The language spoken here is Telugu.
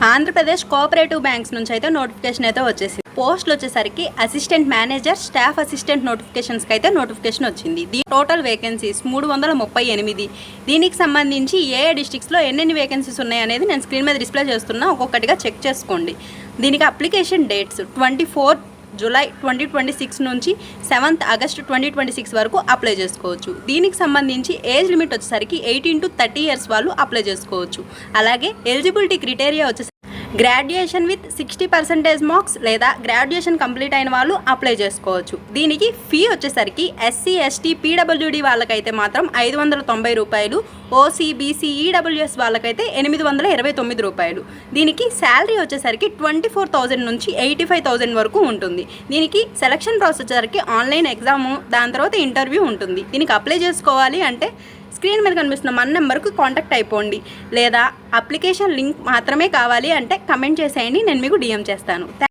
ఆంధ్రప్రదేశ్ కోఆపరేటివ్ బ్యాంక్స్ నుంచి అయితే నోటిఫికేషన్ అయితే వచ్చేసింది. పోస్టులు వచ్చేసరికి అసిస్టెంట్ మేనేజర్, స్టాఫ్ అసిస్టెంట్ నోటిఫికేషన్స్కి అయితే నోటిఫికేషన్ వచ్చింది. Total vacancies 338. దీనికి సంబంధించి ఏ డిస్ట్రిక్ట్స్లో ఎన్నెన్ని వేకెన్సీస్ ఉన్నాయి అనేది నేను స్క్రీన్ మీద డిస్ప్లే చేస్తున్నా, ఒక్కొక్కటిగా చెక్ చేసుకోండి. దీనికి అప్లికేషన్ డేట్స్ 24 జూలై 2026 నుంచి 7 ఆగస్టు 2026 వరకు అప్లై చేసుకోవచ్చు. దీనికి సంబంధించి ఏజ్ లిమిట్ వచ్చేసరికి 18 to 30 ఇయర్స్ వాళ్ళు అప్లై చేసుకోవచ్చు. అలాగే ఎలిజిబిలిటీ క్రైటీరియా వచ్చేసరికి గ్రాడ్యుయేషన్ విత్ 60% మార్క్స్ లేదా గ్రాడ్యుయేషన్ కంప్లీట్ అయిన వాళ్ళు అప్లై చేసుకోవచ్చు. దీనికి ఫీ వచ్చేసరికి SC, ST, PWD వాళ్ళకైతే మాత్రం 590 రూపాయలు, OC, BC, EWS వాళ్ళకైతే 829 రూపాయలు. దీనికి శాలరీ వచ్చేసరికి 24,000 నుంచి 85,000 వరకు ఉంటుంది. దీనికి సెలక్షన్ ప్రాసెస్ వచ్చేసరికి ఆన్లైన్ ఎగ్జాము, దాని తర్వాత ఇంటర్వ్యూ ఉంటుంది. దీనికి అప్లై చేసుకోవాలి అంటే స్క్రీన్ మీద కనిపిస్తున్న మన నెంబర్కి కాంటాక్ట్ అయిపోండి, లేదా అప్లికేషన్ లింక్ మాత్రమే కావాలి అంటే కమెంట్ చేసేయండి, నేను మీకు DM చేస్తాను.